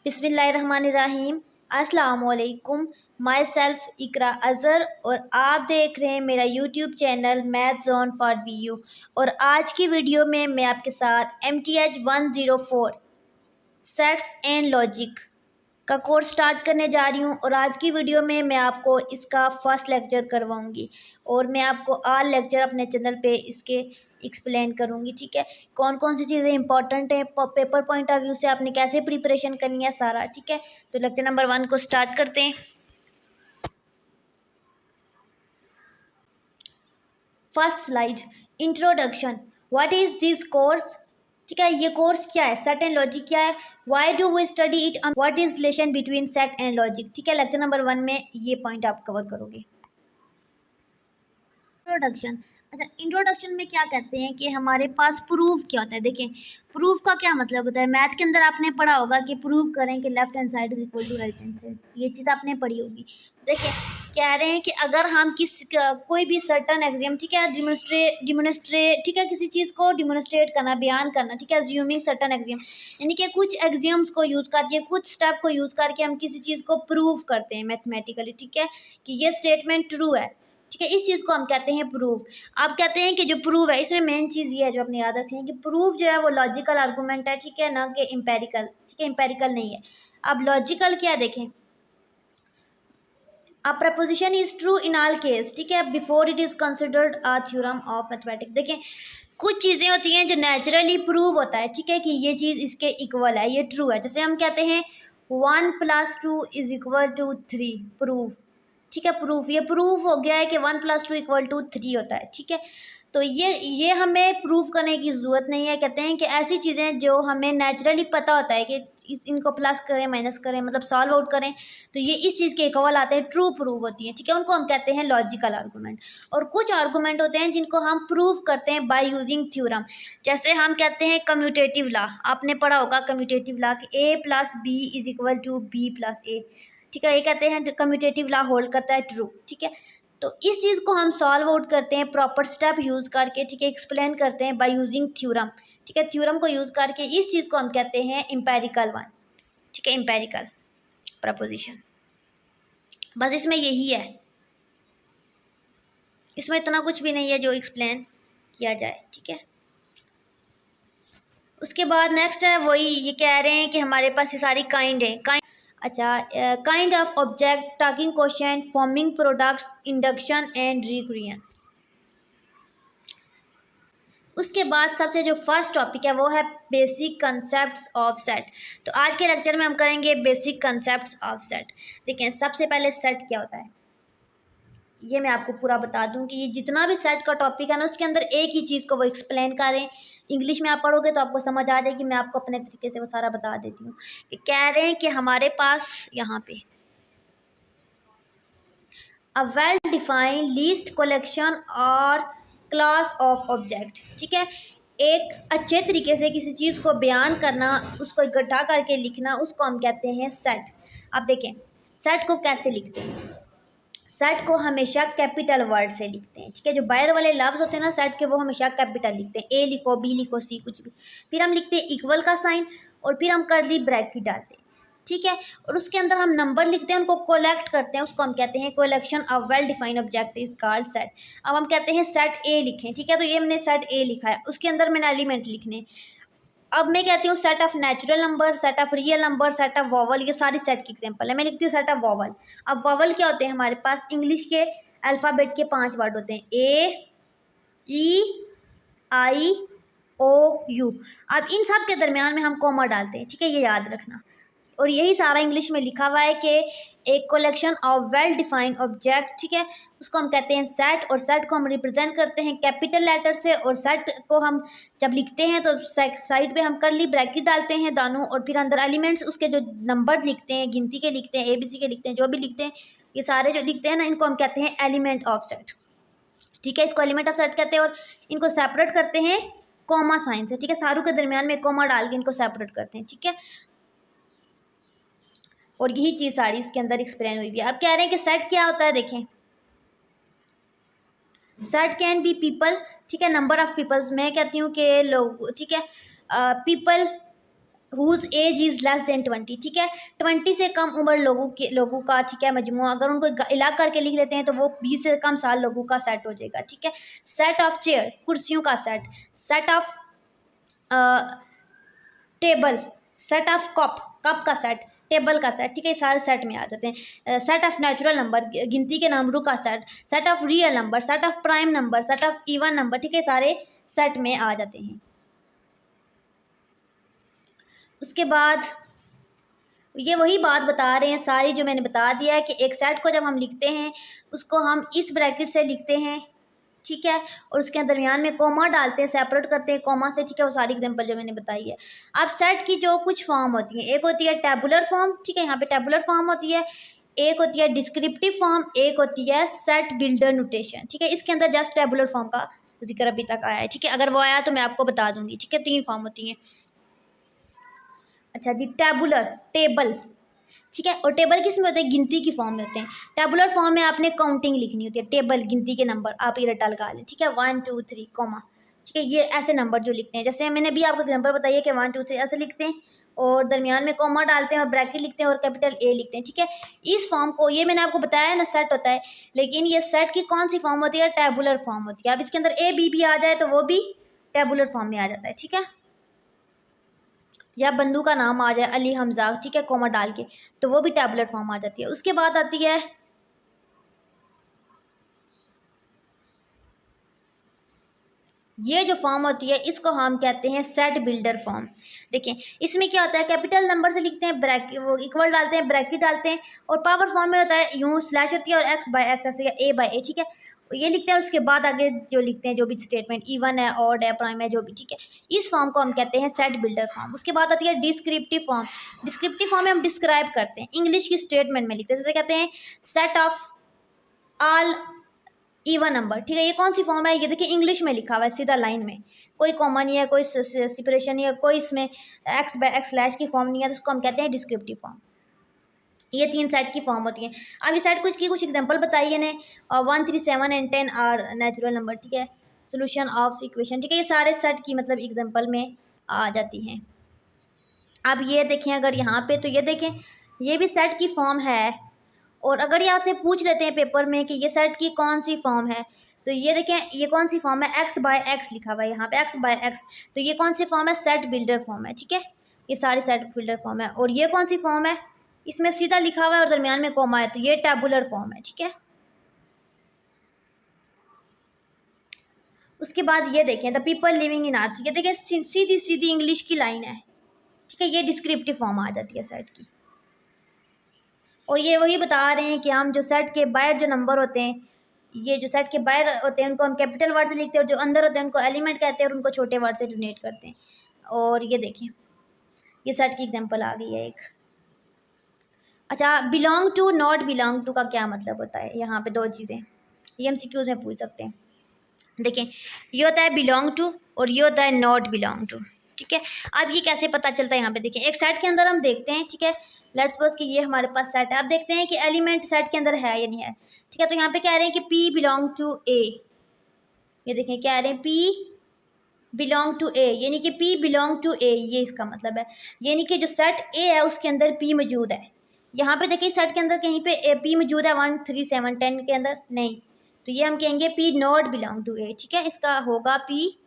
बिस्मिल्लाहिर्रहमानिर्रहीम। अस्सलाम वालेकुम। माई सेल्फ इकरा अज़हर और आप देख रहे हैं मेरा YouTube channel math zone for we और आज की वीडियो में मैं आपके साथ MTH 104 सेट्स एंड लॉजिक का कोर्स स्टार्ट करने जा रही हूँ और आज की वीडियो में मैं आपको इसका फर्स्ट लेक्चर करवाऊँगी और मैं आपको ऑल लेक्चर अपने चैनल पे इसके एक्सप्लेन करूँगी। ठीक है, कौन कौन सी चीज़ें इंपॉर्टेंट है पेपर पॉइंट ऑफ व्यू से, आपने कैसे प्रिपरेशन करनी है सारा। ठीक है, तो लेक्चर नंबर 1 को स्टार्ट करते हैं। First slide, introduction. What is this course. ठीक है, ये कोर्स क्या है, सेट एंड लॉजिक क्या है, why do we study it, what is relation between set and logic. ठीक है, लेक्चर नंबर 1 में ये पॉइंट आप कवर करोगे। इंट्रोडक्शन। अच्छा, इंट्रोडक्शन में क्या कहते हैं कि हमारे पास प्रूफ क्या होता है। देखें, प्रूफ का क्या मतलब होता है। मैथ के अंदर आपने पढ़ा होगा कि प्रूफ करें कि left hand side is equal to right hand side, ये चीज़ आपने पढ़ी होगी। देखें, कह रहे हैं कि अगर हम कोई भी सर्टन एग्जाम, ठीक है, डिमोन्स्ट्रेट, ठीक है, किसी चीज़ को डिमोन्स्ट्रेट करना, बयान करना, ठीक है, अज्यूमिंग सर्टन एग्जाम, यानी कि कुछ एग्जाम्स को यूज़ करके, कुछ स्टेप को यूज़ करके हम किसी चीज़ को प्रूव करते हैं मैथमेटिकली। ठीक है, कि ये स्टेटमेंट ट्रू है। ठीक है, इस चीज़ को हम कहते हैं प्रूफ। आप कहते हैं कि जो प्रूफ है, इसमें मेन चीज़ ये है जो अपने याद रखनी है कि प्रूफ जो है वो लॉजिकल आर्गूमेंट है। ठीक है, ना कि इम्पेरिकल। ठीक है, इम्पेरिकल नहीं है। अब लॉजिकल क्या देखें, a proposition is true in all case. ठीक है, before it is considered a theorem of mathematics. देखें, कुछ चीज़ें होती हैं जो नेचुरली प्रूव होता है। ठीक है, कि ये चीज़ इसके इक्वल है, ये ट्रू है। जैसे हम कहते हैं 1+2 = 3, प्रूफ। ठीक है, प्रूफ, ये प्रूफ हो गया है कि 1+2 = 3 होता है। ठीक है, तो ये हमें प्रूफ करने की ज़रूरत नहीं है। कहते हैं कि ऐसी चीज़ें जो हमें नेचुरली पता होता है कि इनको प्लस करें, माइनस करें, मतलब सॉल्व आउट करें, तो ये इस चीज़ के इक्वल आते हैं, ट्रू प्रूव होती हैं। ठीक है, उनको हम कहते हैं लॉजिकल आर्गूमेंट। और कुछ आर्गूमेंट होते हैं जिनको हम प्रूव करते हैं बाय यूजिंग थ्योरम। जैसे हम कहते हैं कम्यूटेटिव लॉ, आपने पढ़ा होगा कम्यूटेटिव लॉ कि A+B = B+A। ठीक है, ये कहते हैं कम्यूटेटिव लॉ होल्ड करता है ट्रू। ठीक है, तो इस चीज़ को हम सॉल्व आउट करते हैं प्रॉपर स्टेप यूज़ करके। ठीक है, एक्सप्लेन करते हैं बाय यूजिंग थ्योरम। ठीक है, थ्योरम को यूज़ करके इस चीज़ को हम कहते हैं इम्पेरिकल वन। ठीक है, इम्पेरिकल प्रपोजिशन। बस इसमें यही है, इसमें इतना कुछ भी नहीं है जो एक्सप्लेन किया जाए। ठीक है, उसके बाद नेक्स्ट है वही, ये कह रहे हैं कि हमारे पास ये सारी काइंड है। अच्छा, kind of object, talking question, forming products, induction and recursion. उसके बाद सबसे जो फर्स्ट टॉपिक है वो है बेसिक कंसेप्ट्स ऑफ सेट। तो आज के लेक्चर में हम करेंगे बेसिक कंसेप्ट्स ऑफ सेट। देखें, सबसे पहले सेट क्या होता है ये मैं आपको पूरा बता दूं कि ये जितना भी सेट का टॉपिक है ना, उसके अंदर एक ही चीज़ को वो एक्सप्लेन करें। इंग्लिश में आप पढ़ोगे तो आपको समझ आ जाएगी, मैं आपको अपने तरीके से वो सारा बता देती हूँ। कि कह रहे हैं कि हमारे पास यहाँ पे a well defined list, collection और क्लास ऑफ ऑब्जेक्ट। ठीक है, एक अच्छे तरीके से किसी चीज़ को बयान करना, उसको इकट्ठा करके लिखना, उसको हम कहते हैं सेट। अब देखें, सेट को कैसे लिखते हैं। सेट को हमेशा कैपिटल वर्ड से लिखते हैं। ठीक है, जो बाहर वाले लफ्ज होते हैं ना सेट के, वो हमेशा कैपिटल लिखते हैं। ए लिखो, बी लिखो, सी, कुछ भी। फिर हम लिखते हैं इक्वल का साइन और फिर हम कर्ली ब्रैकेट डालते हैं। ठीक है, और उसके अंदर हम नंबर लिखते हैं, उनको कोलेक्ट करते हैं, उसको हम कहते हैं collection of well defined object is called set. अब हम कहते हैं सेट ए लिखें। ठीक है, तो ये मैंने सेट ए लिखा है, उसके अंदर मैंने एलिमेंट लिखने। अब मैं कहती हूँ set of natural number, set of real number, set of vowel, ये सारी सेट की एग्जांपल है। मैं लिखती हूँ सेट ऑफ वॉवल। अब वॉवल क्या होते हैं, हमारे पास इंग्लिश के अल्फ़ाबेट के 5 वर्ड होते हैं, ए, ई, आई, ओ, यू। अब इन सब के दरमियान में हम कॉमा डालते हैं। ठीक है, ये याद रखना। और यही सारा इंग्लिश में लिखा हुआ है कि एक collection of well defined object. ठीक है, उसको हम कहते हैं सेट। और सेट को हम रिप्रेजेंट करते हैं कैपिटल लेटर से। और सेट को हम जब लिखते हैं तो साइड पे हम कर्ली ब्रैकेट डालते हैं दोनों, और फिर अंदर एलिमेंट्स उसके जो नंबर लिखते हैं, गिनती के लिखते हैं, ABC के लिखते हैं, जो भी लिखते हैं, ये सारे जो लिखते हैं ना, इनको हम कहते हैं एलिमेंट ऑफ सेट। ठीक है, इसको एलिमेंट ऑफ सेट कहते हैं। और इनको सेपरेट करते हैं कॉमा साइन से। ठीक है, सारों के दरमियान में कॉमा डाल के इनको सेपरेट करते हैं। ठीक है, और यही चीज़ सारी इसके अंदर एक्सप्लेन हुई भी है। अब कह रहे हैं कि सेट क्या होता है। देखें, सेट कैन बी पीपल। ठीक है, नंबर ऑफ पीपल्स, मैं कहती हूँ कि लोग। ठीक है, people whose age is less than 20, ठीक है। 20 से कम उम्र लोगों का, ठीक है, मजमू अगर उनको इलाक करके लिख लेते हैं तो वो 20 से कम साल लोगों का सेट हो जाएगा, ठीक है। सेट ऑफ चेयर, कुर्सियों का set. Set of table, set of cup का सेट, टेबल का सेट, ठीक है, सारे सेट में आ जाते हैं। सेट ऑफ नेचुरल नंबर, गिनती के नंबरों का set. Set of real number, set of prime number, set of even number, ठीक है, सारे सेट में आ जाते हैं। उसके बाद ये वही बात बता रहे हैं सारी जो मैंने बता दिया है कि एक सेट को जब हम लिखते हैं उसको हम इस ब्रैकेट से लिखते हैं, ठीक है, और उसके दरमियान में कोमा डालते हैं, सेपरेट करते हैं कोमा से, ठीक है। वो सारी एग्जांपल जो मैंने बताई है। अब सेट की जो कुछ फॉर्म होती है, एक होती है टेबुलर फॉर्म, ठीक है, यहाँ पे टेबुलर फॉर्म होती है। एक होती है डिस्क्रिप्टिव फॉर्म, एक होती है सेट बिल्डर नोटेशन, ठीक है। इसके अंदर जस्ट टेबुलर फॉर्म का जिक्र अभी तक आया है, ठीक है। अगर वो आया तो मैं आपको बता दूंगी, ठीक है। 3 फॉर्म होती हैं। अच्छा जी, टेबुलर, टेबल, ठीक है, और टेबल किस में होते हैं, गिनती की फॉर्म में होते हैं। टेबुलर फॉर्म में आपने काउंटिंग लिखनी होती है, टेबल गिनती के नंबर आप ये रटा लगा लें, ठीक है, 1 2 3 कॉमा, ठीक है। ये ऐसे नंबर जो लिखते हैं, जैसे मैंने भी आपको एग्जांपल बताइए कि 1 2 3 ऐसे लिखते हैं और दरमियान में कॉमा डालते हैं और ब्रैकेट लिखते हैं और कैपिटल ए लिखते हैं, ठीक है। इस फॉर्म को, ये मैंने आपको बताया ना, सेट होता है, लेकिन ये सेट की कौन सी फॉर्म होती है, टेबुलर फॉर्म होती है। अब इसके अंदर ए बी भी आ जाए तो वो भी टेबुलर फॉर्म में आ जाता है, ठीक है। या बंदू का नाम आ जाए अली हमजा, ठीक है, कोमा डाल के, तो वो भी टैबुलर फॉर्म आ जाती है। उसके बाद आती है ये जो फॉर्म होती है इसको हम कहते हैं सेट बिल्डर फॉर्म। देखिए इसमें क्या होता है, कैपिटल नंबर से लिखते हैं, ब्रैकेट वो इक्वल डालते हैं, ब्रैकेट डालते हैं, और पावर फॉर्म में होता है यूँ स्लैश होती है और एक्स बाय एक्स ऐसे, या ए बाय ए, ठीक है, ये लिखते हैं। उसके बाद आगे जो लिखते हैं जो भी स्टेटमेंट, इवन है, ऑड है, प्राइम है, जो भी, ठीक है। इस फॉर्म को हम कहते हैं सेट बिल्डर फॉर्म। उसके बाद आती है डिस्क्रिप्टिव फॉर्म। डिस्क्रिप्टिव फॉर्म में हम डिस्क्राइब करते हैं, इंग्लिश की स्टेटमेंट में लिखते हैं, जैसे कहते हैं set of all even number, ठीक है। ये कौन सी फॉर्म है, ये देखिए इंग्लिश में लिखा हुआ है सीधा लाइन में, कोई कॉमा नहीं है, कोई सेपरेशन नहीं है, कोई इसमें एक्स बाय एक्स स्लैश की फॉर्म नहीं है, तो उसको हम कहते हैं डिस्क्रिप्टिव फॉर्म। ये 3 सेट की फॉर्म होती हैं। अब इस सेट की कुछ एग्जांपल बताइए ने, 1 3 7 एंड 10 आर नेचुरल नंबर, ठीक है। सोल्यूशन ऑफ इक्वेशन, ठीक है, ये सारे सेट की मतलब एग्जांपल में आ जाती हैं। अब ये देखें अगर यहाँ पे, तो ये देखें ये भी सेट की फॉर्म है, और अगर ये आपसे पूछ लेते हैं पेपर में कि ये सेट की कौन सी फॉर्म है, तो ये देखें ये कौन सी फॉर्म है, एक्स बाय एक्स लिखा हुआ है यहाँ पे, एक्स बाय एक्स, तो ये कौन सी फॉर्म है, सेट बिल्डर फॉर्म है, ठीक है। ये सारी सेट बिल्डर फॉर्म है। और ये कौन सी फॉर्म है, इसमें सीधा लिखा हुआ है और दरमियान में कॉमा है, तो ये टेबुलर फॉर्म है, ठीक है। उसके बाद ये देखें द पीपल लिविंग इन अर्थ, ये देखें सीधी सीधी इंग्लिश की लाइन है, ठीक है, ये डिस्क्रिप्टिव फॉर्म आ जाती है सेट की। और ये वही बता रहे हैं कि हम जो सेट के बाहर जो नंबर होते हैं, ये जो सेट के बाहर होते हैं उनको हम कैपिटल वर्ड से लिखते हैं, और जो अंदर होते हैं उनको एलिमेंट कहते हैं, और उनको छोटे वर्ड से डिनोट करते हैं। और ये देखें ये सेट की एग्जांपल आ गई है एक। अच्छा, belong to not belong to का क्या मतलब होता है, यहाँ पे 2 चीज़ें ये एमसीक्यूज में पूछ सकते हैं। देखें ये होता है बिलोंग टू और ये होता है नॉट बिलोंग टू, ठीक है। अब ये कैसे पता चलता है, यहाँ पे देखें एक सेट के अंदर हम देखते हैं, ठीक है, लेट्स सपोज कि ये हमारे पास सेट है। अब देखते हैं कि एलिमेंट सेट के अंदर है या नहीं है, ठीक है। तो यहाँ पे कह रहे हैं कि पी बिलोंग टू ए, ये देखें कह रहे हैं पी बिलोंग टू ए, यानी कि पी बिलोंग टू ए, ये इसका मतलब है, यानी कि जो सेट ए है उसके अंदर पी मौजूद है। यहाँ पे देखिए सेट के अंदर कहीं पे पी मौजूद है 1 3 7 10 के अंदर नहीं, तो ये हम कहेंगे पी नॉट बिलोंग टू ए, ठीक है, इसका होगा पी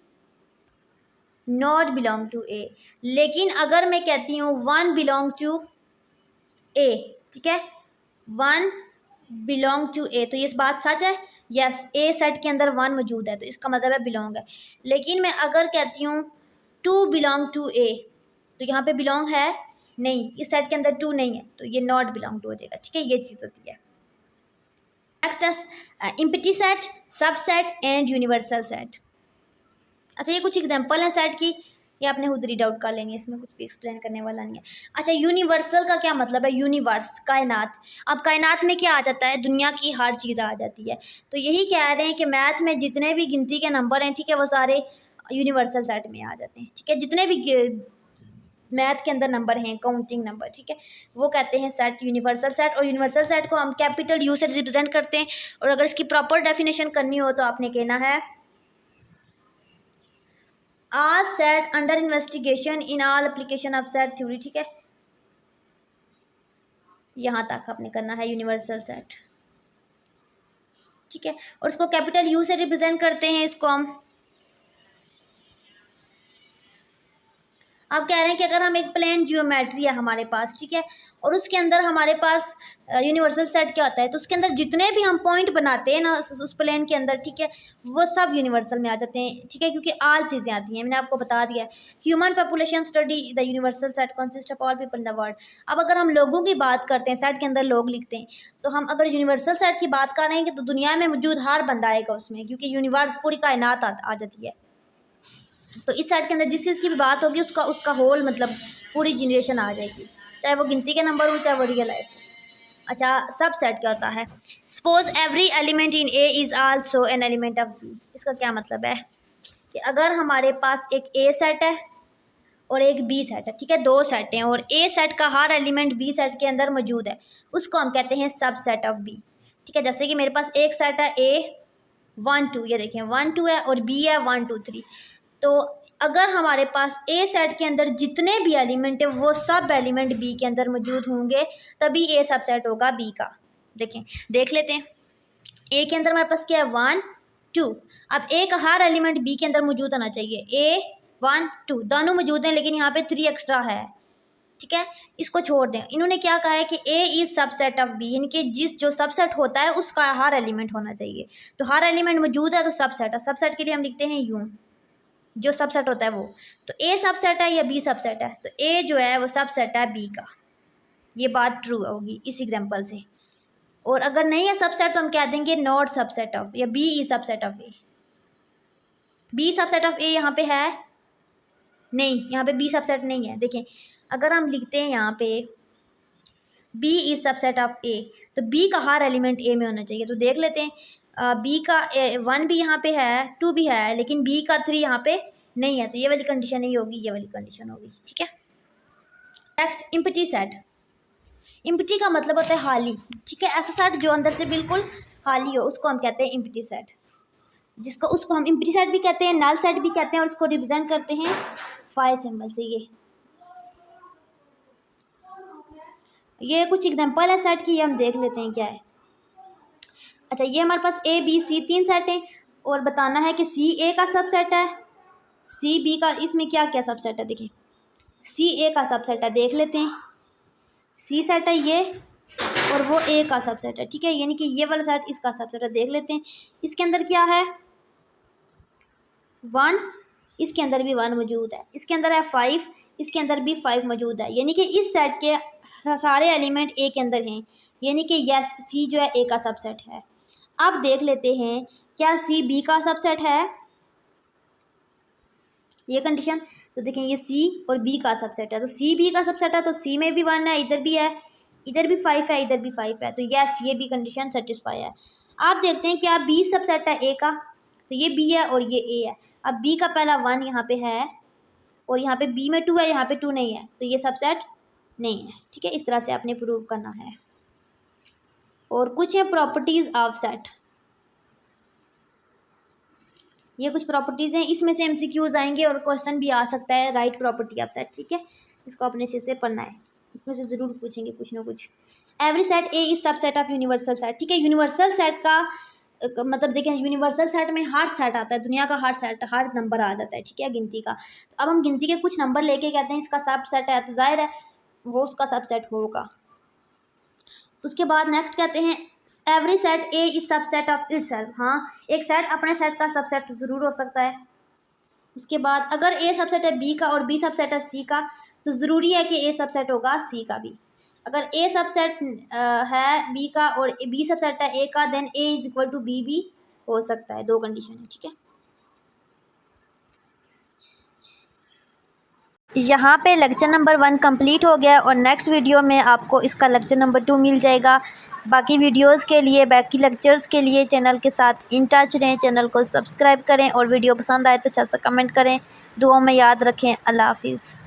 नॉट बिलोंग टू ए। लेकिन अगर मैं कहती हूँ 1 बिलोंग टू ए, ठीक है, 1 बिलोंग टू ए, तो ये इस बात सच है, यस, ए सेट के अंदर 1 मौजूद है तो इसका मतलब है बिलोंग है। लेकिन मैं अगर कहती हूँ 2 बिलोंग टू ए, तो यहाँ पे बिलोंग है नहीं, इस सेट के अंदर 2 नहीं है, तो ये नॉट बिलोंग टू हो जाएगा, ठीक है, ये चीज़ होती है। नेक्स्ट है empty set, subset and universal set. अच्छा ये कुछ एग्जांपल है सेट की, ये आपने खुद रीड आउट कर लेनी है, इसमें कुछ भी एक्सप्लेन करने वाला नहीं है। अच्छा यूनिवर्सल का क्या मतलब है, यूनिवर्स, कायनात। अब कायनात में क्या आ जाता है, दुनिया की हर चीज़ आ जाती है। तो यही कह रहे हैं कि मैथ में जितने भी गिनती के नंबर हैं, ठीक है, वो सारे यूनिवर्सल सेट में आ जाते हैं, ठीक है। जितने भी मैथ के अंदर नंबर हैं, काउंटिंग नंबर, ठीक है, वो कहते हैं सेट, यूनिवर्सल सेट। और यूनिवर्सल सेट को हम कैपिटल यू से रिप्रेजेंट करते हैं। और अगर इसकी प्रॉपर डेफिनेशन करनी हो तो आपने कहना है all set under investigation in all application of set theory, ठीक है, यहाँ तक आपने करना है यूनिवर्सल सेट, ठीक है। और इसको कैपिटल यू से रिप्रेजेंट करते हैं इसको हम। आप कह रहे हैं कि अगर हम एक प्लेन जियोमेट्री है हमारे पास, ठीक है, और उसके अंदर हमारे पास यूनिवर्सल सेट क्या होता है, तो उसके अंदर जितने भी हम पॉइंट बनाते हैं ना उस प्लेन के अंदर, ठीक है, वो सब यूनिवर्सल में आ जाते हैं, ठीक है, क्योंकि आल चीज़ें आती हैं, मैंने आपको बता दिया है। Human population study the universal set consist of all people in the world. अब अगर हम लोगों की बात करते हैं, सेट के अंदर लोग लिखते हैं, तो हम अगर यूनिवर्सल सेट की बात करेंगे तो दुनिया में मौजूद हर बंदा आएगा उसमें, क्योंकि यूनिवर्स पूरी कायनात आ जाती है। तो इस सेट के अंदर जिस चीज़ की भी बात होगी उसका होल मतलब पूरी जनरेशन आ जाएगी, चाहे वो गिनती के नंबर हो चाहे वो रियल लाइफ हो। अच्छा, सब सेट क्या होता है? Suppose every element in A is also an element of B. इसका क्या मतलब है कि अगर हमारे पास एक ए सेट है और एक बी सेट है, ठीक है, दो सेट हैं और ए सेट का हर एलिमेंट बी सेट के अंदर मौजूद है, उसको हम कहते हैं सब सेट ऑफ बी, ठीक है। जैसे कि मेरे पास एक सेट है ए 1 2, ये देखें 1 2 है, और बी है 1 2 3। तो अगर हमारे पास ए सेट के अंदर जितने भी एलिमेंट है वो सब एलिमेंट बी के अंदर मौजूद होंगे, तभी ए सबसेट होगा बी का। देख लेते हैं। ए के अंदर हमारे पास क्या है 1 2। अब ए का हर एलिमेंट बी के अंदर मौजूद होना चाहिए। ए 1 2 दोनों मौजूद हैं, लेकिन यहाँ पे 3 एक्स्ट्रा है, ठीक है, इसको छोड़ दें। इन्होंने क्या कहा है कि A is subset of B, यानी कि जो सबसेट होता है उसका हर एलिमेंट होना चाहिए। तो हर एलिमेंट मौजूद है तो सबसेट है। सबसेट के लिए हम लिखते हैं यूं, जो सबसेट होता है वो। तो ए सबसेट है या बी सबसेट है, तो ए जो है वो सबसेट है बी का। ये बात ट्रू होगी इस एग्जांपल से। और अगर नहीं है सबसेट तो हम कह देंगे नॉट सबसेट ऑफ, या B is subset of A. B subset of A यहाँ पे है नहीं, यहाँ पे बी सबसेट नहीं है। देखें, अगर हम लिखते हैं यहाँ पे बी इज सबसेट ऑफ ए, तो बी का हर एलिमेंट ए में होना चाहिए। तो देख लेते हैं, बी का 1 भी यहाँ पे है, 2 भी है, लेकिन बी का 3 यहाँ पे नहीं है, तो ये वाली कंडीशन नहीं होगी, ये वाली कंडीशन होगी, ठीक है। Next, empty set. इम्पटी का मतलब होता है खाली, ठीक है, ऐसा सेट जो अंदर से बिल्कुल खाली हो उसको हम कहते हैं इम्पटी सेट। उसको हम इम्पटी सेट भी कहते हैं, नल सेट भी कहते हैं, और उसको रिप्रेजेंट करते हैं फाई सिंबल से। ये कुछ एग्जांपल है सेट की, ये हम देख लेते हैं क्या है। अच्छा, ये हमारे पास ए बी सी 3 सेट हैं, और बताना है कि सी ए का सबसेट है, सी बी का, इसमें क्या क्या सबसेट है। देखिए, सी ए का सबसेट है, देख लेते हैं। सी सेट है ये, और वो ए का सबसेट है, ठीक है, यानी कि ये वाला सेट इसका सबसेट है। देख लेते हैं इसके अंदर क्या है 1, इसके अंदर भी 1 मौजूद है, इसके अंदर है 5, इसके अंदर भी 5 मौजूद है, यानी कि इस सेट के सारे एलिमेंट ए के अंदर हैं, यानी कि यस सी जो है ए का सबसेट है। अब देख लेते हैं क्या सी बी का सबसेट है, ये कंडीशन। तो देखें ये सी और बी का सबसेट है, तो सी बी का सबसेट है, तो सी में भी 1 है, इधर भी है, इधर भी 5 है, इधर भी 5 है, तो यस ये भी कंडीशन सेटिस्फाई है। आप देखते हैं क्या बी सबसेट है ए का, तो ये बी है और ये ए है। अब बी का पहला 1 यहाँ पे है, और यहाँ पे बी में 2 है, यहाँ पे 2 नहीं है, तो ये सबसेट नहीं है, ठीक है। इस तरह से आपने प्रूव करना है। और कुछ है प्रॉपर्टीज़ ऑफ सेट, ये कुछ प्रॉपर्टीज़ हैं, इसमें से एमसीक्यूज आएंगे और क्वेश्चन भी आ सकता है, राइट प्रॉपर्टी ऑफ सेट, ठीक है। इसको अपने अच्छे से पढ़ना है, इसमें से ज़रूर पूछेंगे कुछ ना कुछ। Every set A is subset of universal set, ठीक है। यूनिवर्सल सेट का मतलब देखें, यूनिवर्सल सेट में हर सेट आता है, दुनिया का हर सेट, हर नंबर आ जाता है, ठीक है, गिनती का। अब हम गिनती के कुछ नंबर लेके कहते हैं इसका सब सेट है, तो जाहिर है वो उसका सबसेट होगा। उसके बाद नेक्स्ट कहते हैं every set A is subset of itself. हाँ, एक सेट अपने सेट का सबसेट ज़रूर हो सकता है। उसके बाद अगर ए सबसेट है बी का और बी सबसेट है सी का, तो ज़रूरी है कि ए सबसेट होगा सी का भी। अगर ए सबसेट है बी का और बी सबसेट है ए का, then A is equal to B भी हो सकता है। 2 कंडीशन है, ठीक है। यहाँ पे लेक्चर नंबर 1 कंप्लीट हो गया, और नेक्स्ट वीडियो में आपको इसका लेक्चर नंबर 2 मिल जाएगा। बाकी वीडियोस के लिए, बाकी लेक्चर्स के लिए चैनल के साथ इन टच रहें, चैनल को सब्सक्राइब करें, और वीडियो पसंद आए तो अच्छा सा कमेंट करें। दुआ में याद रखें। अल्लाह हाफिज़।